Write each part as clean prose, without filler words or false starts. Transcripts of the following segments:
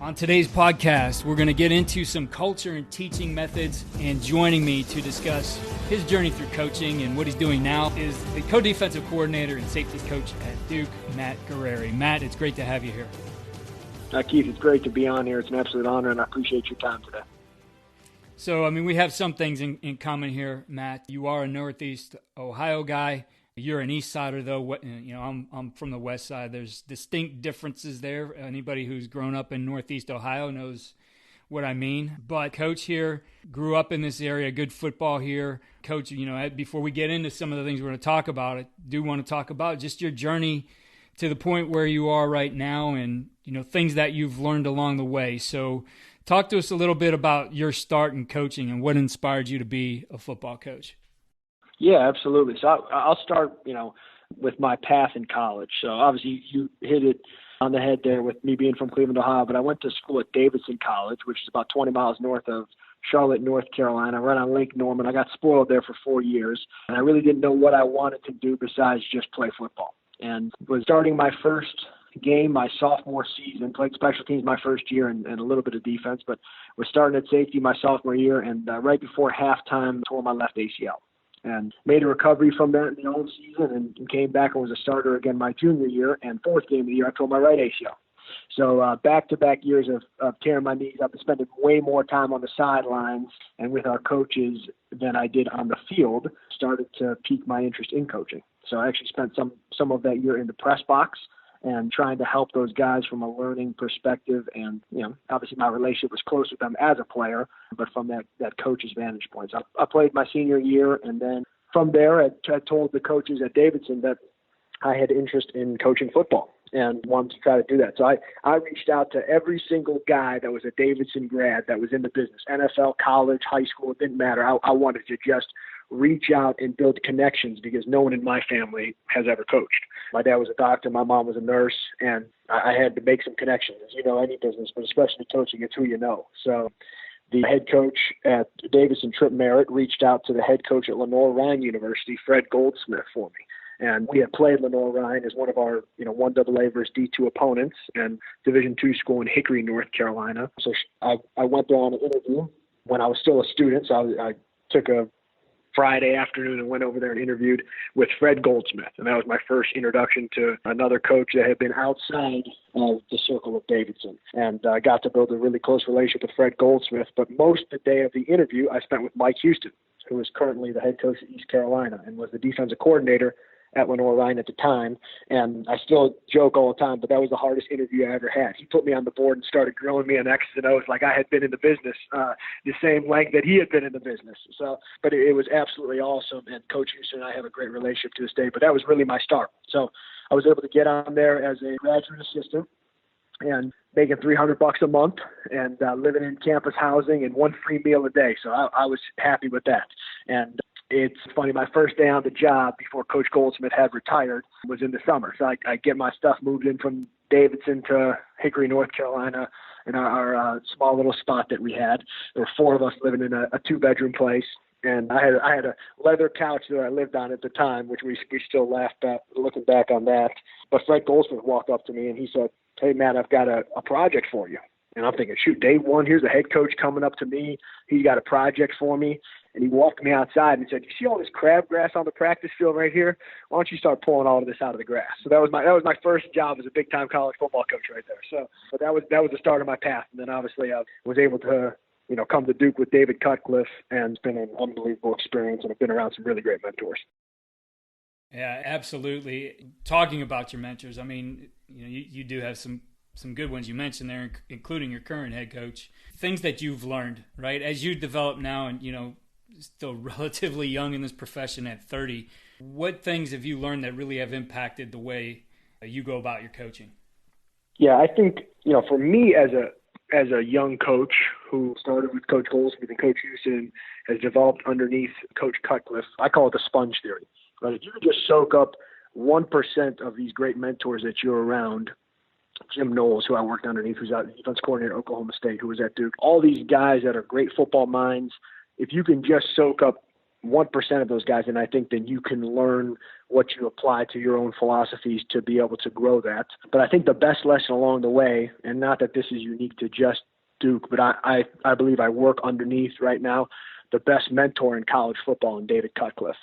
On today's podcast, we're going to get into some culture and teaching methods, and joining me to discuss his journey through coaching and what he's doing now is the co-defensive coordinator and safeties coach at Duke, Matt Guerrieri. Matt, it's great to have you here. Keith, it's great to be on here. It's an absolute honor, and I appreciate your time today. So, we have some things in common here, Matt. You are a Northeast Ohio guy. You're an East Sider, though. I'm from the West Side. There's distinct differences there. Anybody who's grown up in Northeast Ohio knows what I mean. But Coach here grew up in this area, good football here. Coach, before we get into some of the things we're going to talk about, I do want to talk about just your journey to the point where you are right now and, things that you've learned along the way. So talk to us a little bit about your start in coaching and what inspired you to be a football coach. Yeah, absolutely. So I'll start, with my path in college. So obviously you hit it on the head there with me being from Cleveland, Ohio, but I went to school at Davidson College, which is about 20 miles north of Charlotte, North Carolina, right on Lake Norman. I got spoiled there for 4 years, and I really didn't know what I wanted to do besides just play football. And was starting my first game my sophomore season, played special teams my first year and a little bit of defense, but was starting at safety my sophomore year, and right before halftime tore my left ACL. And made a recovery from that in the old season and came back and was a starter again my junior year. And fourth game of the year, I tore my right ACL. So back-to-back years of tearing my knees up and spending way more time on the sidelines and with our coaches than I did on the field started to pique my interest in coaching. So I actually spent some of that year in the press box and trying to help those guys from a learning perspective. And, obviously my relationship was close with them as a player, but from that coach's vantage point. So I played my senior year, and then from there I told the coaches at Davidson that I had interest in coaching football and wanted to try to do that. So I reached out to every single guy that was a Davidson grad that was in the business, NFL, college, high school, it didn't matter. I wanted to just reach out and build connections because no one in my family has ever coached. My dad was a doctor, my mom was a nurse, and I had to make some connections. As you know, any business, but especially coaching, it's who you know. So the head coach at Davidson, Trip Merritt, reached out to the head coach at Lenoir-Rhyne University, Fred Goldsmith, for me. And we had played Lenoir-Rhyne as one of our, 1AA versus D2 opponents and Division II school in Hickory, North Carolina. So I went there on an interview when I was still a student. So I took a Friday afternoon and went over there and interviewed with Fred Goldsmith. And that was my first introduction to another coach that had been outside of the circle of Davidson. And I got to build a really close relationship with Fred Goldsmith. But most of the day of the interview, I spent with Mike Houston, who is currently the head coach at East Carolina and was the defensive coordinator at Lenoir-Rhyne at the time. And I still joke all the time, but that was the hardest interview I ever had. He put me on the board and started grilling me on X's and O's like I had been in the business the same length that he had been in the business. So, but it was absolutely awesome. And Coach Houston and I have a great relationship to this day, but that was really my start. So I was able to get on there as a graduate assistant and making $300 a month and living in campus housing and one free meal a day. So I was happy with that. And it's funny, my first day on the job before Coach Goldsmith had retired was in the summer. So I get my stuff moved in from Davidson to Hickory, North Carolina, in our small little spot that we had. There were four of us living in a two-bedroom place. And I had a leather couch that I lived on at the time, which we still laughed at looking back on that. But Fred Goldsmith walked up to me and he said, "Hey, Matt, I've got a project for you." And I'm thinking, shoot, day one, here's a head coach coming up to me. He's got a project for me. And he walked me outside and said, "You see all this crabgrass on the practice field right here? Why don't you start pulling all of this out of the grass?" So that was my first job as a big-time college football coach right there. So that was the start of my path. And then obviously I was able to, come to Duke with David Cutcliffe, and it's been an unbelievable experience, and I've been around some really great mentors. Yeah, absolutely. Talking about your mentors, you do have some good ones you mentioned there, including your current head coach. Things that you've learned, right, as you develop now and, still relatively young in this profession at 30, what things have you learned that really have impacted the way you go about your coaching? Yeah, I think, for me as a young coach who started with Coach Goldsmith and Coach Houston has developed underneath Coach Cutcliffe, I call it the sponge theory. Right? If you could just soak up 1% of these great mentors that you're around, Jim Knowles, who I worked underneath, who's our defense coordinator at Oklahoma State, who was at Duke, all these guys that are great football minds, if you can just soak up 1% of those guys, and I think then you can learn what you apply to your own philosophies to be able to grow that. But I think the best lesson along the way, and not that this is unique to just Duke, but I believe I work underneath right now the best mentor in college football in David Cutcliffe.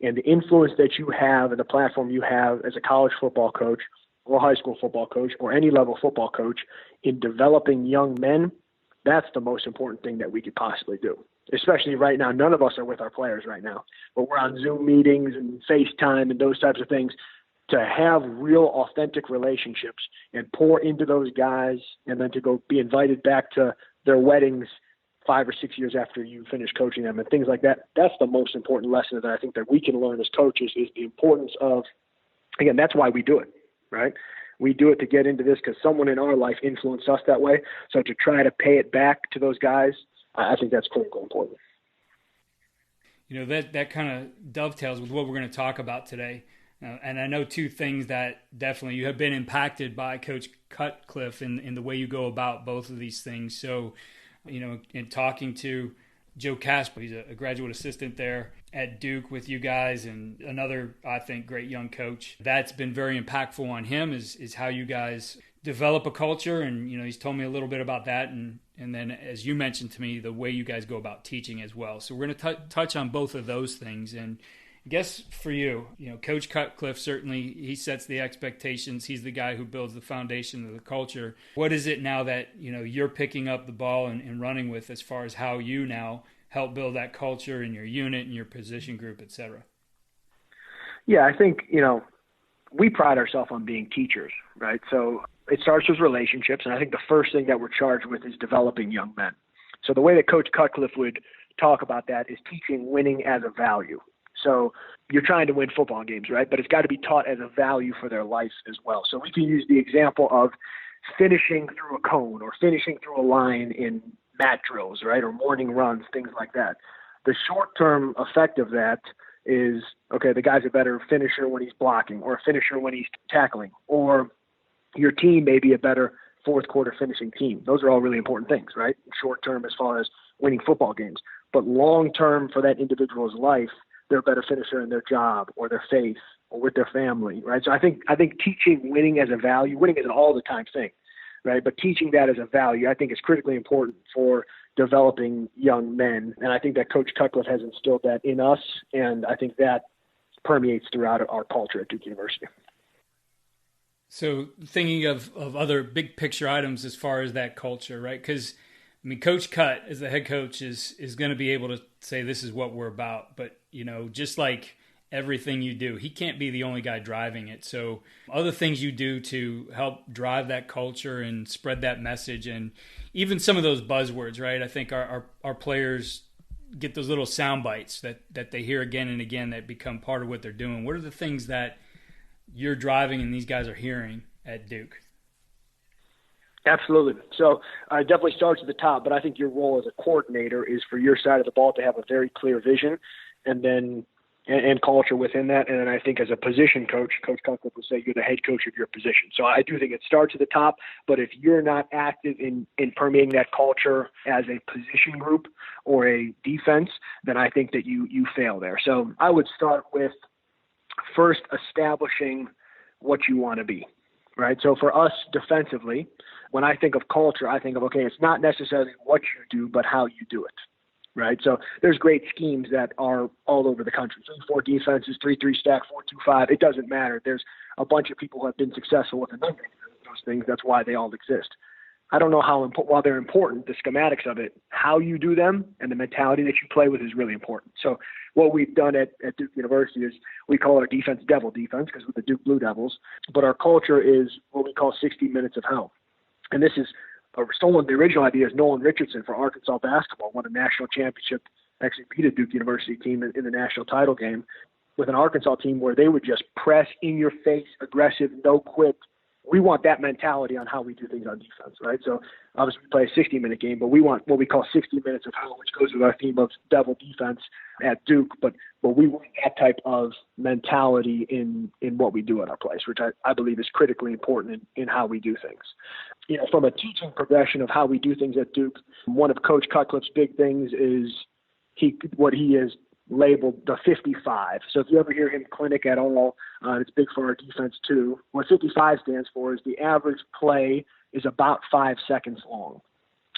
And the influence that you have and the platform you have as a college football coach or high school football coach or any level football coach in developing young men, that's the most important thing that we could possibly do. Especially right now, none of us are with our players right now, but we're on Zoom meetings and FaceTime and those types of things. To have real authentic relationships and pour into those guys and then to go be invited back to their weddings 5 or 6 years after you finish coaching them and things like that, that's the most important lesson that I think that we can learn as coaches is the importance of, again, that's why we do it, right? We do it to get into this because someone in our life influenced us that way. So to try to pay it back to those guys, I think that's critically important. You know, that kind of dovetails with what we're going to talk about today. And I know two things that definitely you have been impacted by Coach Cutcliffe in the way you go about both of these things. So, you know, in talking to Joe Casper, he's a graduate assistant there at Duke with you guys, and another, I think, great young coach. That's been very impactful on him is how you guys develop a culture. And, you know, he's told me a little bit about that. And then, as you mentioned to me, the way you guys go about teaching as well. So we're going to touch on both of those things. And I guess for you, you know, Coach Cutcliffe, certainly he sets the expectations. He's the guy who builds the foundation of the culture. What is it now that, you know, you're picking up the ball and running with as far as how you now help build that culture in your unit and your position group, et cetera? Yeah, I think, you know, we pride ourselves on being teachers, right? So it starts with relationships, and I think the first thing that we're charged with is developing young men. So the way that Coach Cutcliffe would talk about that is teaching winning as a value. So you're trying to win football games, right? But it's got to be taught as a value for their life as well. So we can use the example of finishing through a cone or finishing through a line in mat drills, right? Or morning runs, things like that. The short-term effect of that is, okay, the guy's a better finisher when he's blocking or a finisher when he's tackling, or your team may be a better fourth quarter finishing team. Those are all really important things, right? Short-term as far as winning football games. But long-term for that individual's life, they're a better finisher in their job or their faith or with their family, right? So I think teaching winning as a value, winning is an all-the-time thing, right? But teaching that as a value, I think is critically important for developing young men. And I think that Coach Cutcliffe has instilled that in us, and I think that permeates throughout our culture at Duke University. So thinking of other big picture items as far as that culture, right? Because, I mean, Coach Cut, as the head coach, is going to be able to say this is what we're about. But, you know, just like everything you do, he can't be the only guy driving it. So other things you do to help drive that culture and spread that message, and even some of those buzzwords, right? I think our players get those little sound bites that they hear again and again that become part of what they're doing. What are the things that you're driving and these guys are hearing at Duke? Absolutely. So it definitely starts at the top, but I think your role as a coordinator is for your side of the ball to have a very clear vision and culture within that. And then I think as a position coach, Coach Cutcliffe would say you're the head coach of your position. So I do think it starts at the top, but if you're not active in permeating that culture as a position group or a defense, then I think that you fail there. So I would start with first establishing what you want to be, right? So for us defensively, when I think of culture, I think of, okay, it's not necessarily what you do, but how you do it, right? So there's great schemes that are all over the country. 3-4 defenses, 3-3 stack, 4-2-5. It doesn't matter. There's a bunch of people who have been successful with a number of those things. That's why they all exist. I don't know while they're important, the schematics of it, how you do them and the mentality that you play with is really important. So what we've done at Duke University is we call it our defense devil defense because we're the Duke Blue Devils, but our culture is what we call 60 minutes of hell. And this is stolen. The original idea is Nolan Richardson for Arkansas basketball, won a national championship, actually beat a Duke University team in the national title game with an Arkansas team where they would just press in your face, aggressive, no quit. We want that mentality on how we do things on defense, right? So obviously we play a 60-minute game, but we want what we call 60 minutes of hell, which goes with our theme of devil defense at Duke. But we want that type of mentality in what we do at our place, which I believe is critically important in how we do things. You know, from a teaching progression of how we do things at Duke, one of Coach Cutcliffe's big things is what he has labeled the 55. So if you ever hear him clinic at all, it's big for our defense too. What 55 stands for is the average play is about 5 seconds long.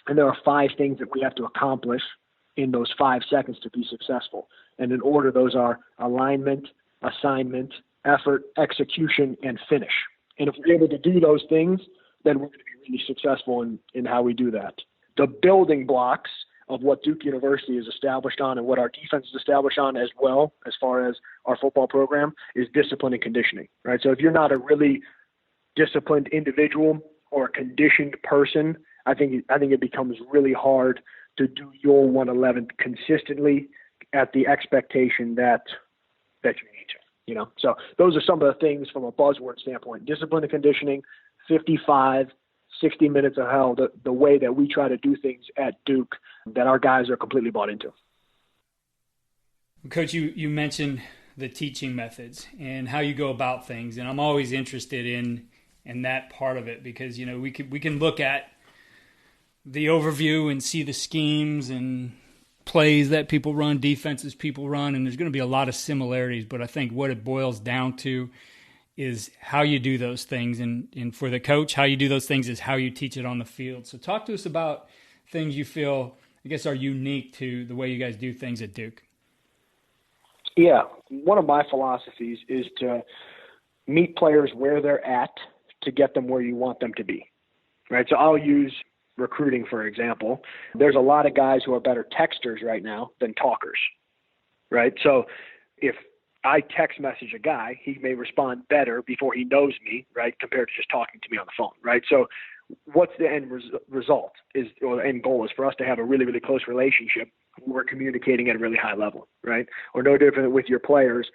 And there are 5 things that we have to accomplish in those 5 seconds to be successful. And in order, those are alignment, assignment, effort, execution, and finish. And if we're able to do those things, then we're going to be really successful in how we do that. The building blocks of what Duke University is established on and what our defense is established on as well, as far as our football program, is discipline and conditioning, right? So if you're not a really disciplined individual or a conditioned person, I think it becomes really hard to do your 111 consistently at the expectation that you need to, you know? So those are some of the things from a buzzword standpoint: discipline and conditioning, 55, 60 minutes of hell, the way that we try to do things at Duke that our guys are completely bought into. Coach, you mentioned the teaching methods and how you go about things, and I'm always interested in that part of it because, you know, we can look at the overview and see the schemes and plays that people run, defenses people run, and there's going to be a lot of similarities, but I think what it boils down to is how you do those things. And for the coach, how you do those things is how you teach it on the field. So talk to us about things you feel, I guess, are unique to the way you guys do things at Duke. Yeah. One of my philosophies is to meet players where they're at to get them where you want them to be, right? So I'll use recruiting, for example. There's a lot of guys who are better texters right now than talkers, right? So if I text message a guy, he may respond better before he knows me, right, compared to just talking to me on the phone, right? So what's the end result or the end goal is for us to have a really, really close relationship. We're communicating at a really high level, right? Or no different with your players.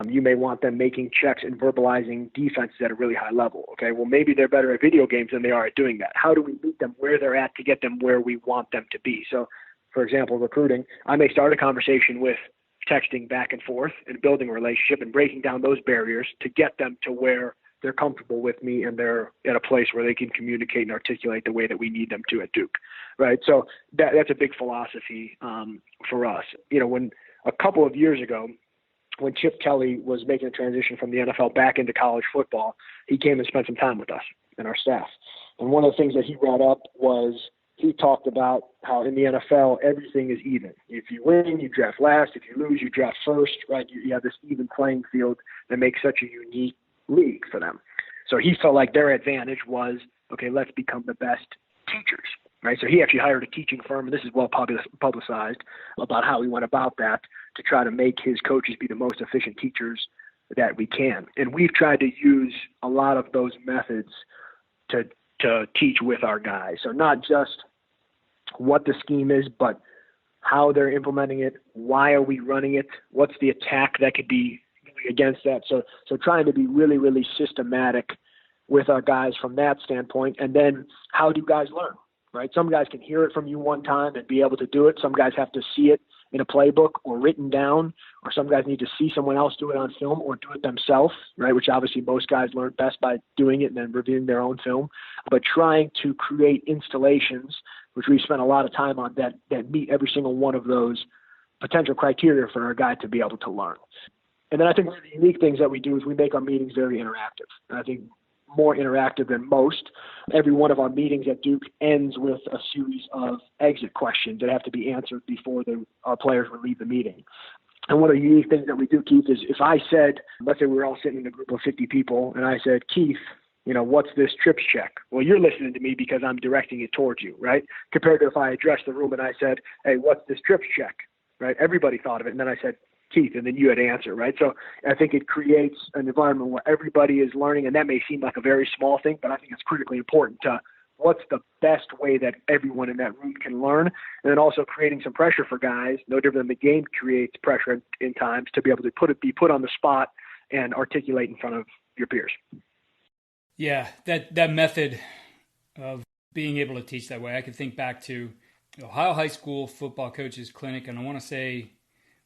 You may want them making checks and verbalizing defenses at a really high level, okay? Well, maybe they're better at video games than they are at doing that. How do we meet them where they're at to get them where we want them to be? So, for example, recruiting, I may start a conversation with texting back and forth and building a relationship and breaking down those barriers to get them to where they're comfortable with me and they're at a place where they can communicate and articulate the way that we need them to at Duke, right? So that's a big philosophy for us. You know, when a couple of years ago, when Chip Kelly was making a transition from the NFL back into college football, he came and spent some time with us and our staff. And one of the things that he brought up was he talked about how in the NFL, everything is even. If you win, you draft last. If you lose, you draft first, right? You have this even playing field that makes such a unique league for them. So he felt like their advantage was, okay, let's become the best teachers, right? So he actually hired a teaching firm, and this is well publicized about how he went about that to try to make his coaches be the most efficient teachers that we can. And we've tried to use a lot of those methods to teach with our guys. So not just what the scheme is, but how they're implementing it, why are we running it, what's the attack that could be against that. So trying to be really, really systematic with our guys from that standpoint. And then how do guys learn, right? Some guys can hear it from you one time and be able to do it. Some guys have to see it in a playbook or written down, or some guys need to see someone else do it on film or do it themselves, right? Which obviously most guys learn best by doing it and then reviewing their own film. But trying to create installations, which we spent a lot of time on, that meet every single one of those potential criteria for our guy to be able to learn. And then I think one of the unique things that we do is we make our meetings very interactive. And I think more interactive than most. Every one of our meetings at Duke ends with a series of exit questions that have to be answered before our players will leave the meeting. And one of the unique things that we do, Keith, is if I said, let's say we were all sitting in a group of 50 people, and I said, Keith, you know, what's this trips check? Well, you're listening to me because I'm directing it towards you, right? Compared to if I addressed the room and I said, hey, what's this trips check, right? Everybody thought of it, and then I said, Keith, and then you had to answer, right? So I think it creates an environment where everybody is learning, and that may seem like a very small thing, but I think it's critically important to what's the best way that everyone in that room can learn, and then also creating some pressure for guys, no different than the game creates pressure in times to be able to be put on the spot and articulate in front of your peers. Yeah, that method of being able to teach that way, I can think back to Ohio High School Football Coaches Clinic, and I want to say,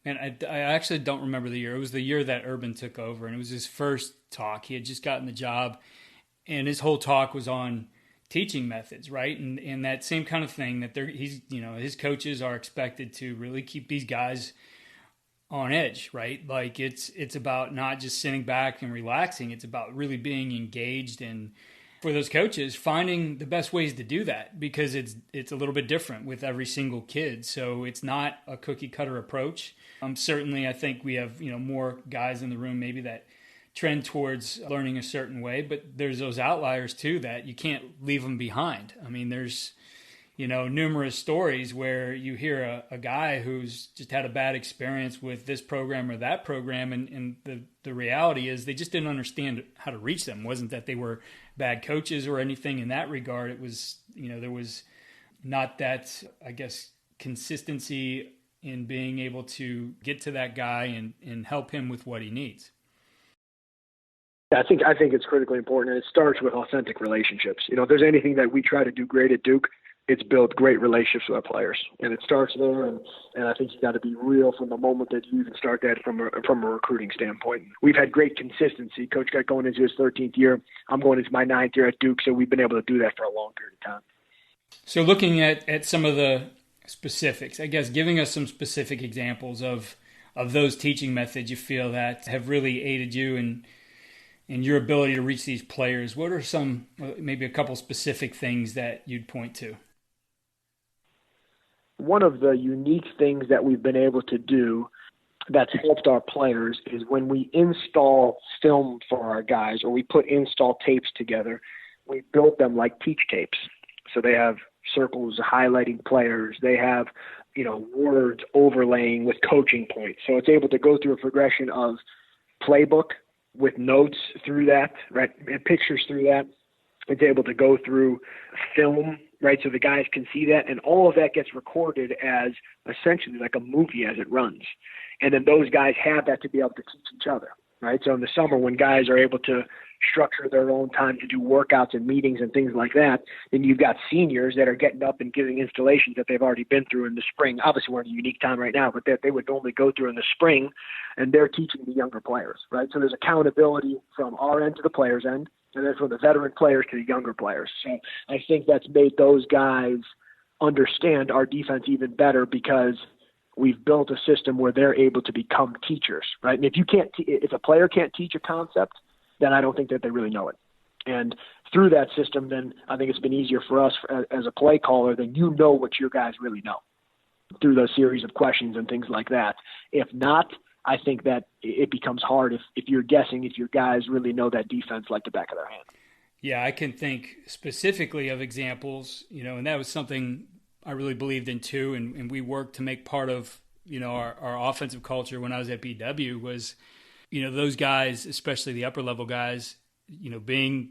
and I actually don't remember the year. It was the year that Urban took over, and it was his first talk. He had just gotten the job, and his whole talk was on teaching methods, right? And that same kind of thing that his coaches are expected to really keep these guys on edge, right? Like it's about not just sitting back and relaxing. It's about really being engaged, and for those coaches finding the best ways to do that, because it's a little bit different with every single kid. So it's not a cookie cutter approach. Certainly I think we have, more guys in the room maybe that trend towards learning a certain way, but there's those outliers too that you can't leave them behind. I mean, there's numerous stories where you hear a guy who's just had a bad experience with this program or that program, and the reality is they just didn't understand how to reach them. It wasn't that they were bad coaches or anything in that regard. It was, there was not that, I guess, consistency in being able to get to that guy and help him with what he needs. Yeah, I think it's critically important, and it starts with authentic relationships. If there's anything that we try to do great at Duke, it's build great relationships with our players, and it starts there. And I think you got to be real from the moment that you even start that from a recruiting standpoint. We've had great consistency. Coach got going into his 13th year. I'm going into my 9th year at Duke, so we've been able to do that for a long period of time. So looking at some of the specifics, I guess giving us some specific examples of those teaching methods you feel that have really aided you in your ability to reach these players. What are some, maybe a couple specific things that you'd point to? One of the unique things that we've been able to do that's helped our players is when we install film for our guys, or we put install tapes together, we built them like teach tapes. So they have circles highlighting players. They have, words overlaying with coaching points. So it's able to go through a progression of playbook with notes through that, right, and pictures through that. It's able to go through film, right, so the guys can see that, and all of that gets recorded as essentially like a movie as it runs. And then those guys have that to be able to teach each other, right? So in the summer when guys are able to structure their own time to do workouts and meetings and things like that, then you've got seniors that are getting up and giving installations that they've already been through in the spring. Obviously, we're in a unique time right now, but that they would normally go through in the spring, and they're teaching the younger players, right? So there's accountability from our end to the players' end, and then from the veteran players to the younger players. So I think that's made those guys understand our defense even better, because we've built a system where they're able to become teachers, right? And if a player can't teach a concept, then I don't think that they really know it. And through that system, then I think it's been easier for us as a play caller, then what your guys really know through those series of questions and things like that. If not, I think that it becomes hard if you're guessing if your guys really know that defense like the back of their hand. Yeah, I can think specifically of examples, and that was something I really believed in too, and we worked to make part of, our offensive culture when I was at BW was, those guys, especially the upper level guys, being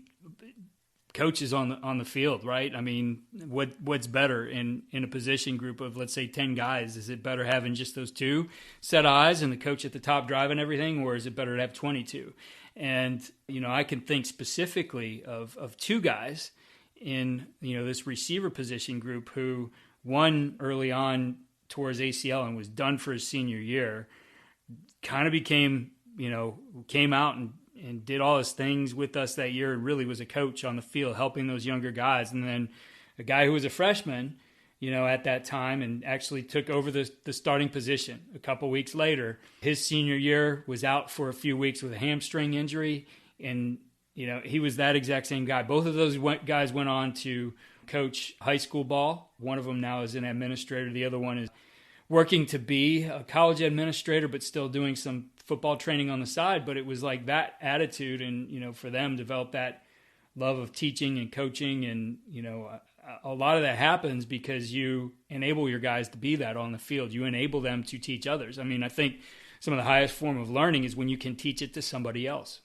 coaches on the field, right? I mean, what's better in a position group of, let's say, 10 guys? Is it better having just those two set of eyes and the coach at the top driving everything, or is it better to have 22? And, I can think specifically of two guys in, this receiver position group who, one early on towards ACL and was done for his senior year, kind of became, came out and did all his things with us that year and really was a coach on the field helping those younger guys. And then a guy who was a freshman, at that time and actually took over the starting position a couple weeks later. His senior year was out for a few weeks with a hamstring injury, and, he was that exact same guy. Both of those guys went on to coach high school ball. One of them now is an administrator. The other one is working to be a college administrator, but still doing some football training on the side. But it was like that attitude and, for them develop that love of teaching and coaching. And, a lot of that happens because you enable your guys to be that on the field. You enable them to teach others. I mean, I think some of the highest form of learning is when you can teach it to somebody else.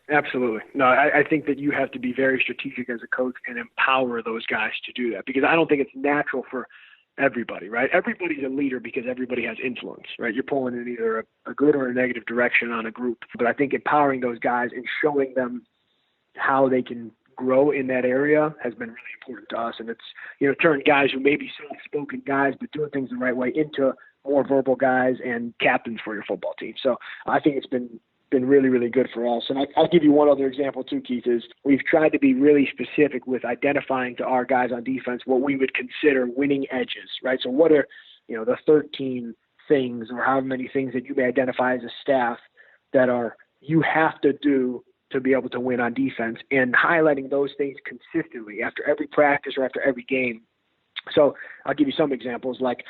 Absolutely. No, I think that you have to be very strategic as a coach and empower those guys to do that, because I don't think it's natural for everybody, right? Everybody's a leader because everybody has influence, right? You're pulling in either a good or a negative direction on a group. But I think empowering those guys and showing them how they can grow in that area has been really important to us. And it's, turned guys who may be soft-spoken guys but doing things the right way into more verbal guys and captains for your football team. So I think it's been really, really good for us. And I'll give you one other example too, Keith, is we've tried to be really specific with identifying to our guys on defense what we would consider winning edges, right? So what are, the 13, things or however many things that you may identify as a staff that are you have to do to be able to win on defense, and highlighting those things consistently after every practice or after every game. So I'll give you some examples, like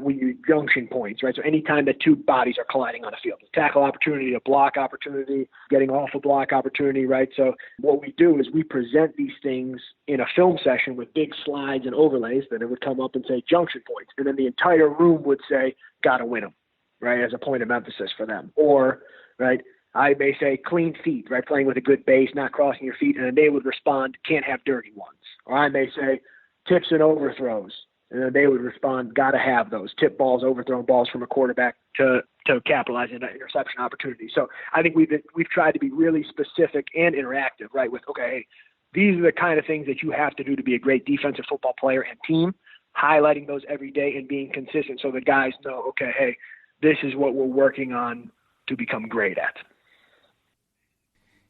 we use junction points, right? So anytime that two bodies are colliding on a field, a tackle opportunity, a block opportunity, getting off a block opportunity, right? So what we do is we present these things in a film session with big slides and overlays that it would come up and say junction points. And then the entire room would say, got to win them, right? As a point of emphasis for them. Or, right, I may say clean feet, right? Playing with a good base, not crossing your feet. And then they would respond, can't have dirty ones. Or I may say tips and overthrows. And then they would respond, got to have those tip balls, overthrown balls from a quarterback to capitalize on that interception opportunity. So I think we've tried to be really specific and interactive, right? With, okay, hey, these are the kind of things that you have to do to be a great defensive football player and team, highlighting those every day and being consistent so the guys know, okay, hey, this is what we're working on to become great at.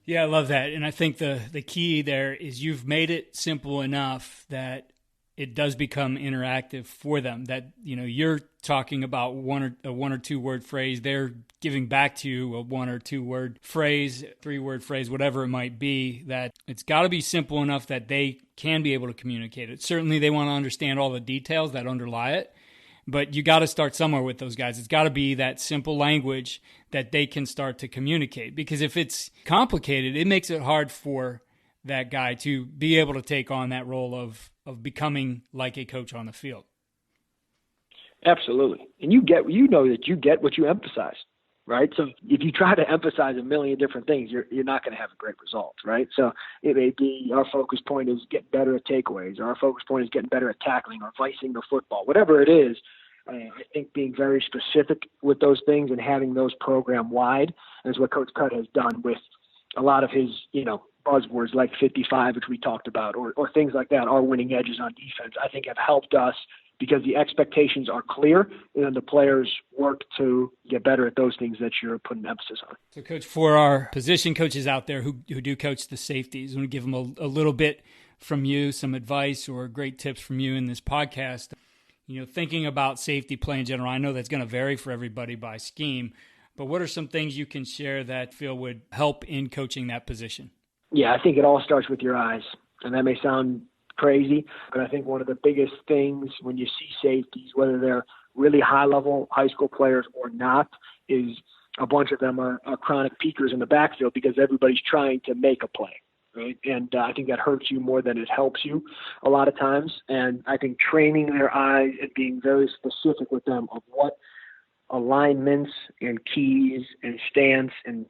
Yeah, I love that. And I think the key there is you've made it simple enough that it does become interactive for them, that, you know, you're talking about a one or two word phrase. They're giving back to you a one or two word phrase, 3-word phrase, whatever it might be, that it's got to be simple enough that they can be able to communicate it. Certainly they want to understand all the details that underlie it, but you got to start somewhere with those guys. It's got to be that simple language that they can start to communicate, because if it's complicated, it makes it hard for that guy to be able to take on that role of becoming like a coach on the field. Absolutely. And you know that you get what you emphasize, right? So if you try to emphasize a million different things, you're not going to have a great result, right? So it may be our focus point is getting better at takeaways, or our focus point is getting better at tackling or vicing the football, whatever it is. I think being very specific with those things and having those program wide is what Coach Cutt has done with a lot of his, buzzwords like 55, which we talked about, or things like that, our winning edges on defense, I think have helped us because the expectations are clear and then the players work to get better at those things that you're putting emphasis on. So, Coach, for our position coaches out there who do coach the safeties, I'm going to give them a little bit from you, some advice or great tips from you in this podcast. Thinking about safety play in general, I know that's going to vary for everybody by scheme, but what are some things you can share that feel would help in coaching that position? Yeah, I think it all starts with your eyes, and that may sound crazy, but I think one of the biggest things when you see safeties, whether they're really high-level high school players or not, is a bunch of them are chronic peekers in the backfield because everybody's trying to make a play, right? And I think that hurts you more than it helps you a lot of times. And I think training their eyes and being very specific with them of what alignments and keys and stance and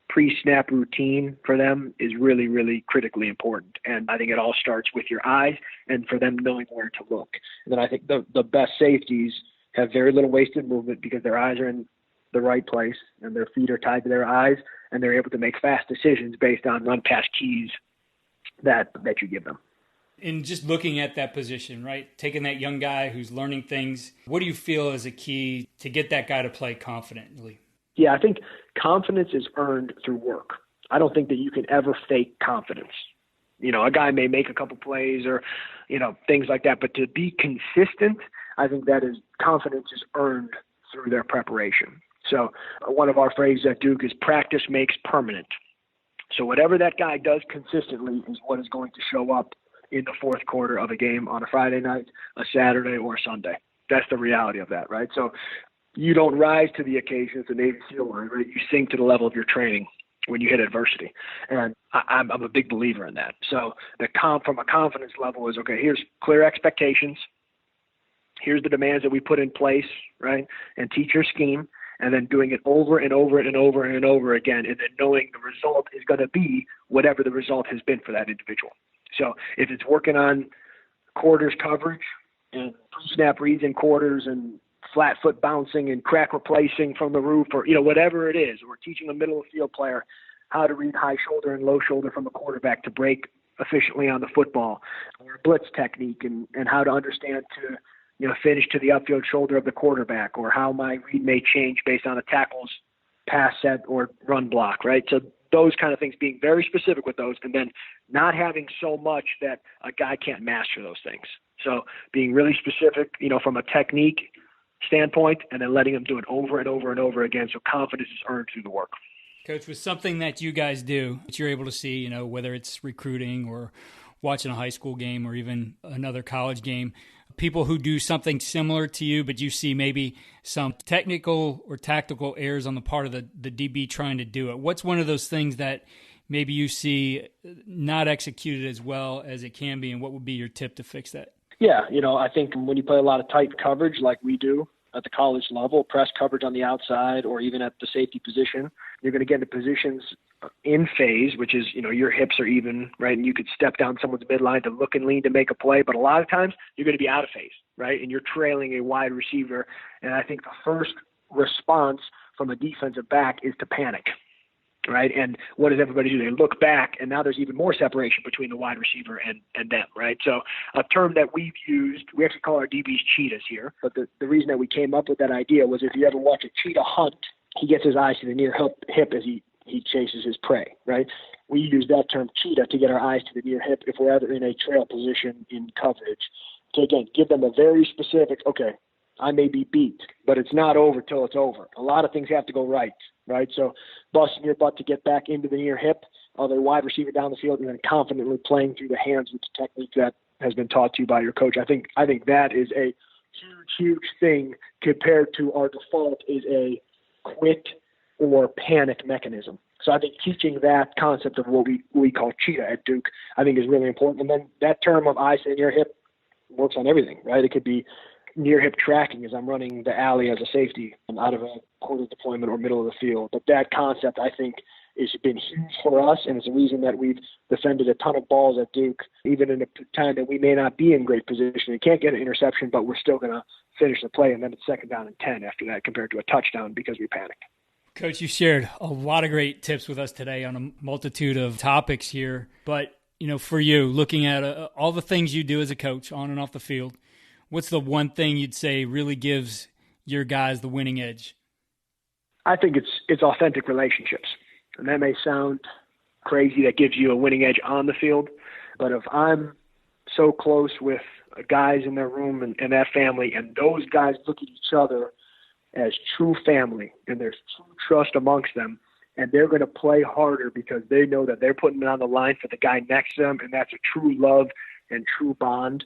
pre-snap routine for them is really, really critically important. And I think it all starts with your eyes and for them knowing where to look. And then I think the best safeties have very little wasted movement because their eyes are in the right place and their feet are tied to their eyes and they're able to make fast decisions based on run-pass keys that you give them. And just looking at that position, right, taking that young guy who's learning things, what do you feel is a key to get that guy to play confidently? Yeah, I think confidence is earned through work. I don't think that you can ever fake confidence. A guy may make a couple plays or, things like that, but to be consistent, I think that is confidence is earned through their preparation. So one of our phrases at Duke is practice makes permanent. So whatever that guy does consistently is what is going to show up in the fourth quarter of a game on a Friday night, a Saturday, or a Sunday. That's the reality of that, right? So you don't rise to the occasion as a Navy SEAL line, right? You sink to the level of your training when you hit adversity. And I'm a big believer in that. So from a confidence level is, okay, here's clear expectations. Here's the demands that we put in place, right? And teach your scheme, and then doing it over and over and over and over again, and then knowing the result is going to be whatever the result has been for that individual. So if it's working on quarters coverage and snap reads in quarters and flat foot bouncing and crack replacing from the roof, or whatever it is, or teaching a middle of field player how to read high shoulder and low shoulder from a quarterback to break efficiently on the football, or blitz technique and how to understand to finish to the upfield shoulder of the quarterback, or how my read may change based on a tackle's pass set or run block, right? So those kind of things, being very specific with those, and then not having so much that a guy can't master those things. So being really specific, from a technique standpoint, and then letting them do it over and over and over again so confidence is earned through the work. Coach, with something that you guys do that you're able to see, whether it's recruiting or watching a high school game or even another college game, people who do something similar to you, but you see maybe some technical or tactical errors on the part of the DB trying to do it. What's one of those things that maybe you see not executed as well as it can be, and what would be your tip to fix that? Yeah, I think when you play a lot of tight coverage like we do at the college level, press coverage on the outside or even at the safety position, you're going to get into positions in phase, which is, your hips are even, right? And you could step down someone's midline to look and lean to make a play, but a lot of times you're going to be out of phase, right? And you're trailing a wide receiver. And I think the first response from a defensive back is to panic, right? And what does everybody do? They look back, and now there's even more separation between the wide receiver and them, right? So a term that we've used, we actually call our DBs cheetahs here, but the reason that we came up with that idea was if you ever watch a cheetah hunt, he gets his eyes to the near hip as he chases his prey, right? We use that term cheetah to get our eyes to the near hip if we're ever in a trail position in coverage. To, again, give them a very specific, okay, I may be beat, but it's not over till it's over. A lot of things have to go right? So busting your butt to get back into the near hip of a wide receiver down the field and then confidently playing through the hands with the technique that has been taught to you by your coach. I think that is a huge thing compared to our default is a quit or panic mechanism. So I think teaching that concept of what we call cheetah at Duke, I think is really important. And then that term of eyes to the near hip works on everything, right? It could be near hip tracking as I'm running the alley as a safety out of a quarter deployment or middle of the field. But that concept, I think, has been huge for us, and it's a reason that we've defended a ton of balls at Duke, even in a time that we may not be in great position. We can't get an interception, but we're still going to finish the play, and then it's 2nd down and 10 after that compared to a touchdown because we panicked. Coach, you shared a lot of great tips with us today on a multitude of topics here. But, for you, looking at all the things you do as a coach on and off the field, what's the one thing you'd say really gives your guys the winning edge? I think it's authentic relationships. And that may sound crazy, that gives you a winning edge on the field. But if I'm so close with guys in their room and that family, and those guys look at each other as true family, and there's true trust amongst them, and they're going to play harder because they know that they're putting it on the line for the guy next to them, and that's a true love and true bond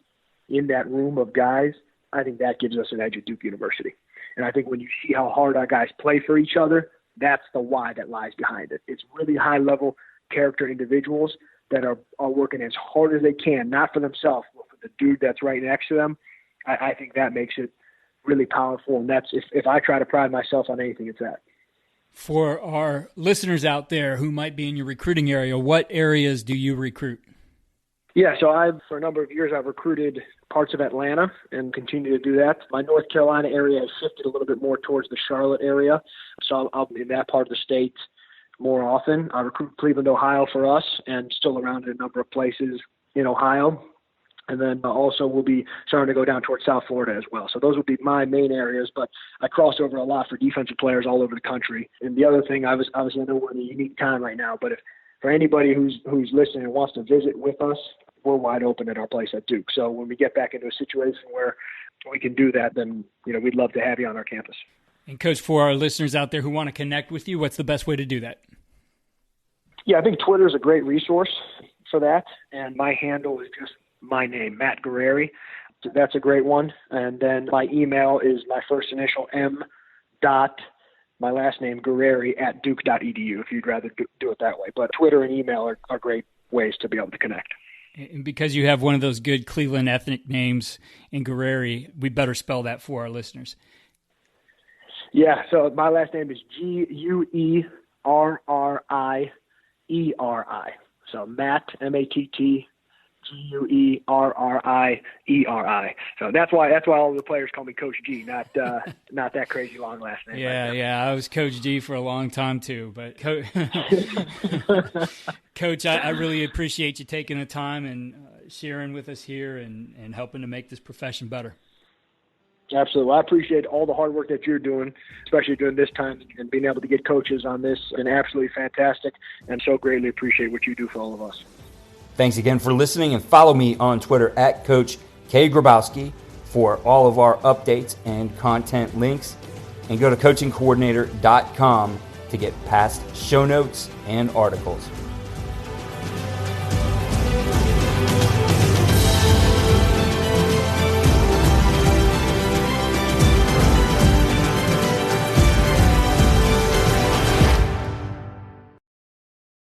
in that room of guys, I think that gives us an edge at Duke University. And I think when you see how hard our guys play for each other, that's the why that lies behind it. It's really high-level character individuals that are working as hard as they can, not for themselves, but for the dude that's right next to them. I think that makes it really powerful, and that's if I try to pride myself on anything, it's that. For our listeners out there who might be in your recruiting area, what areas do you recruit? Yeah, so for a number of years, I've recruited parts of Atlanta and continue to do that. My North Carolina area has shifted a little bit more towards the Charlotte area, so I'll be in that part of the state more often. I recruit Cleveland, Ohio for us, and still around in a number of places in Ohio. And then also we'll be starting to go down towards South Florida as well. So those would be my main areas, but I cross over a lot for defensive players all over the country. And the other thing, obviously I know we're in a unique time right now, but if for anybody who's listening and wants to visit with us, we're wide open at our place at Duke. So when we get back into a situation where we can do that, then we'd love to have you on our campus. And Coach, for our listeners out there who want to connect with you, what's the best way to do that? Yeah, I think Twitter is a great resource for that. And my handle is just my name, Matt Guerrieri. That's a great one. And then my email is my first initial M dot my last name Guerrieri at duke.edu if you'd rather do it that way. But Twitter and email are great ways to be able to connect. And because you have one of those good Cleveland ethnic names in Guerrieri, we better spell that for our listeners. Yeah, so my last name is Guerrieri. So Matt, M-A-T-T, Guerrieri. So that's why all the players call me Coach G, not that crazy long last name. Yeah. I was Coach G for a long time too. But Coach, I really appreciate you taking the time and sharing with us here and helping to make this profession better. Absolutely. Well, I appreciate all the hard work that you're doing, especially during this time, and being able to get coaches on this. And absolutely fantastic, and so greatly appreciate what you do for all of us. Thanks again for listening, and follow me on Twitter at Coach K. Grabowski. for all of our updates and content links. And go to coachingcoordinator.com to get past show notes and articles.